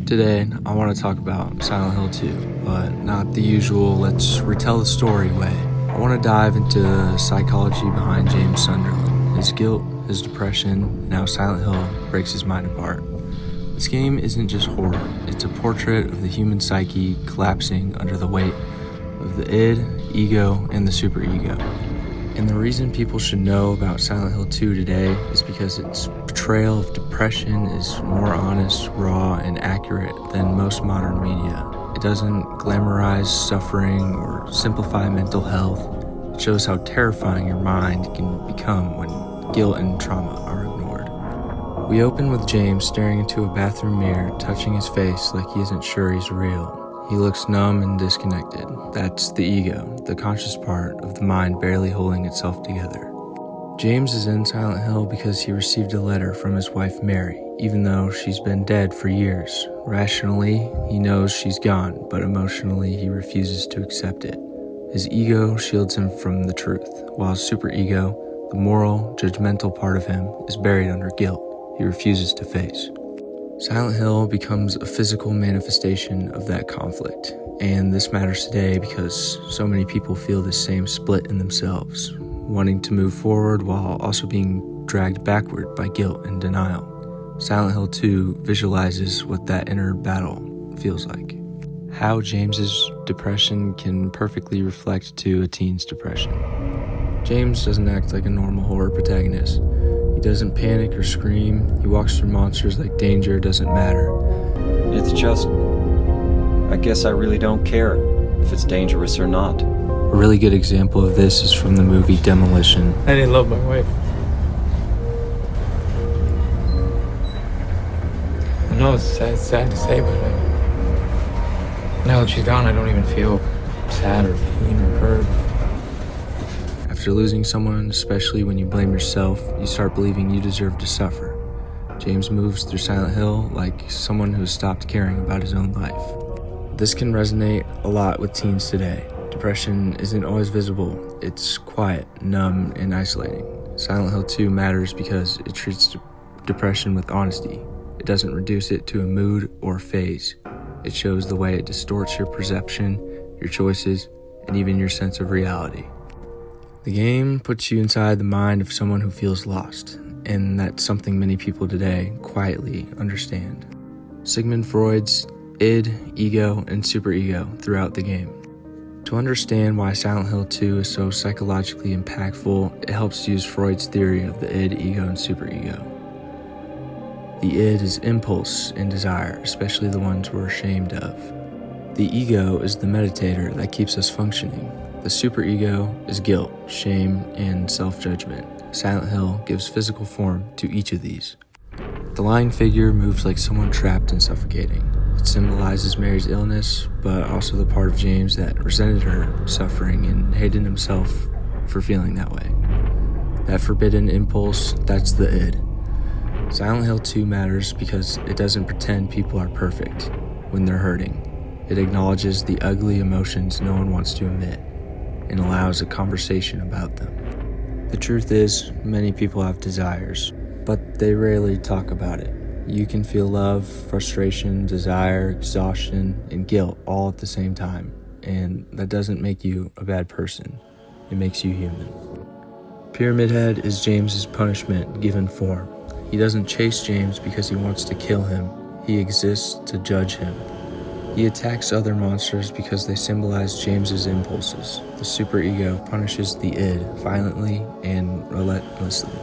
Today, I want to talk about Silent Hill 2, but not the usual let's retell the story way. I want to dive into the psychology behind James Sunderland, his guilt, his depression, and how Silent Hill breaks his mind apart. This game isn't just horror, it's a portrait of the human psyche collapsing under the weight of the id, ego, and the superego. And the reason people should know about Silent Hill 2 today is because its portrayal of depression is more honest, raw, and accurate than most modern media. It doesn't glamorize suffering or simplify mental health. It shows how terrifying your mind can become when guilt and trauma are ignored. We open with James staring into a bathroom mirror, touching his face like he isn't sure he's real. He looks numb and disconnected. That's the ego, the conscious part of the mind barely holding itself together. James is in Silent Hill because he received a letter from his wife Mary, even though she's been dead for years. Rationally, he knows she's gone, but emotionally he refuses to accept it. His ego shields him from the truth, while his superego, the moral, judgmental part of him, is buried under guilt he refuses to face. Silent Hill becomes a physical manifestation of that conflict, and this matters today because so many people feel this same split in themselves, wanting to move forward while also being dragged backward by guilt and denial. Silent Hill 2 visualizes what that inner battle feels like. How James's depression can perfectly reflect to a teen's depression. James doesn't act like a normal horror protagonist. He doesn't panic or scream. He walks through monsters like danger doesn't matter. It's just, I guess I really don't care if it's dangerous or not. A really good example of this is from the movie Demolition. I didn't love my wife. I know it's sad to say, but now that she's gone, I don't even feel sad or pain or hurt. After losing someone, especially when you blame yourself, you start believing you deserve to suffer. James moves through Silent Hill like someone who has stopped caring about his own life. This can resonate a lot with teens today. Depression isn't always visible. It's quiet, numb, and isolating. Silent Hill 2 matters because it treats depression with honesty. It doesn't reduce it to a mood or phase. It shows the way it distorts your perception, your choices, and even your sense of reality. The game puts you inside the mind of someone who feels lost, and that's something many people today quietly understand. Sigmund Freud's id, ego, and superego throughout the game. To understand why Silent Hill 2 is so psychologically impactful, it helps use Freud's theory of the id, ego, and superego. The id is impulse and desire, especially the ones we're ashamed of. The ego is the meditator that keeps us functioning. The superego is guilt, shame, and self-judgment. Silent Hill gives physical form to each of these. The lying figure moves like someone trapped and suffocating. It symbolizes Mary's illness, but also the part of James that resented her suffering and hated himself for feeling that way. That forbidden impulse, that's the id. Silent Hill 2 matters because it doesn't pretend people are perfect when they're hurting. It acknowledges the ugly emotions no one wants to admit, and allows a conversation about them. The truth is, many people have desires, but they rarely talk about it. You can feel love, frustration, desire, exhaustion, and guilt all at the same time, and that doesn't make you a bad person. It makes you human. Pyramid Head is James's punishment given form. He doesn't chase James because he wants to kill him. He exists to judge him. He attacks other monsters because they symbolize James's impulses. The superego punishes the id violently and relentlessly.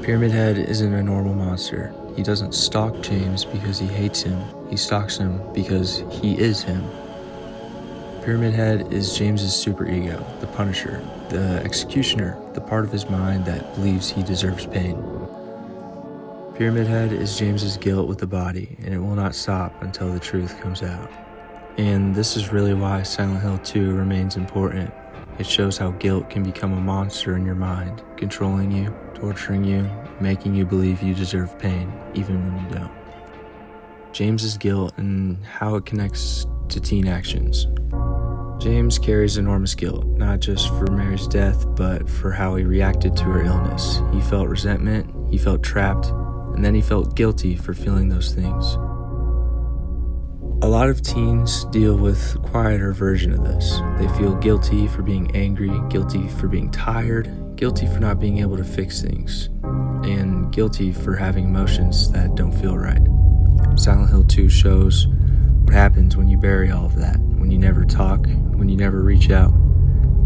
Pyramid Head isn't a normal monster. He doesn't stalk James because he hates him. He stalks him because he is him. Pyramid Head is James's superego, the punisher, the executioner, the part of his mind that believes he deserves pain. Pyramid Head is James's guilt with the body, and it will not stop until the truth comes out. And this is really why Silent Hill 2 remains important. It shows how guilt can become a monster in your mind, controlling you, torturing you, making you believe you deserve pain, even when you don't. James's guilt and how it connects to teen actions. James carries enormous guilt, not just for Mary's death, but for how he reacted to her illness. He felt resentment, he felt trapped, and then he felt guilty for feeling those things. A lot of teens deal with a quieter version of this. They feel guilty for being angry, guilty for being tired, guilty for not being able to fix things, and guilty for having emotions that don't feel right. Silent Hill 2 shows what happens when you bury all of that, when you never talk, when you never reach out.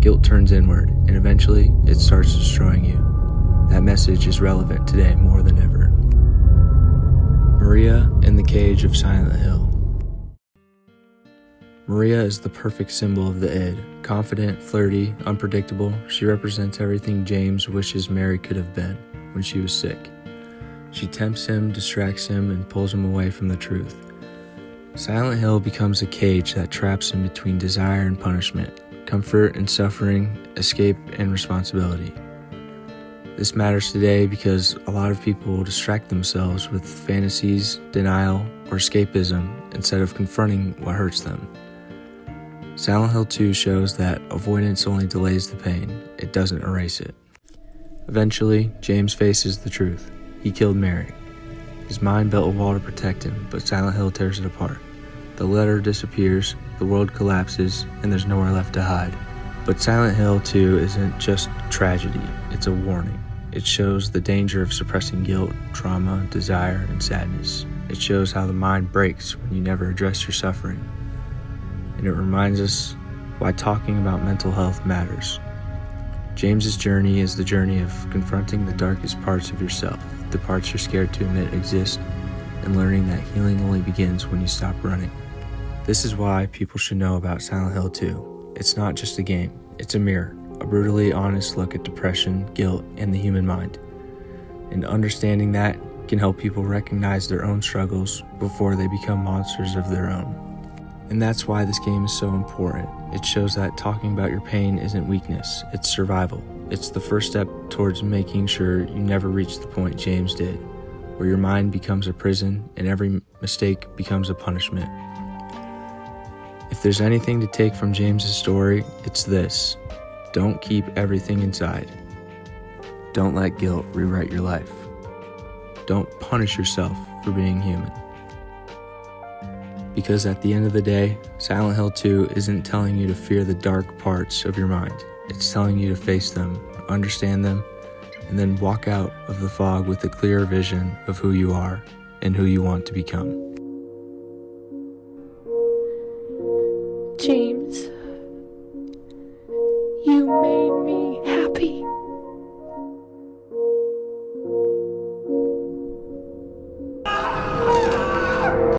Guilt turns inward, and eventually it starts destroying you. That message is relevant today more than ever. Maria in the Cage of Silent Hill. Maria is the perfect symbol of the id. Confident, flirty, unpredictable, she represents everything James wishes Mary could have been when she was sick. She tempts him, distracts him, and pulls him away from the truth. Silent Hill becomes a cage that traps him between desire and punishment, comfort and suffering, escape and responsibility. This matters today because a lot of people will distract themselves with fantasies, denial, or escapism instead of confronting what hurts them. Silent Hill 2 shows that avoidance only delays the pain, it doesn't erase it. Eventually, James faces the truth. He killed Mary. His mind built a wall to protect him, but Silent Hill tears it apart. The letter disappears, the world collapses, and there's nowhere left to hide. But Silent Hill 2 isn't just tragedy, it's a warning. It shows the danger of suppressing guilt, trauma, desire, and sadness. It shows how the mind breaks when you never address your suffering. And it reminds us why talking about mental health matters. James's journey is the journey of confronting the darkest parts of yourself, the parts you're scared to admit exist, and learning that healing only begins when you stop running. This is why people should know about Silent Hill 2. It's not just a game, it's a mirror, a brutally honest look at depression, guilt, and the human mind. And understanding that can help people recognize their own struggles before they become monsters of their own. And that's why this game is so important. It shows that talking about your pain isn't weakness, it's survival. It's the first step towards making sure you never reach the point James did, where your mind becomes a prison and every mistake becomes a punishment. If there's anything to take from James's story, it's this. Don't keep everything inside. Don't let guilt rewrite your life. Don't punish yourself for being human. Because at the end of the day, Silent Hill 2 isn't telling you to fear the dark parts of your mind. It's telling you to face them, understand them, and then walk out of the fog with a clearer vision of who you are and who you want to become. James,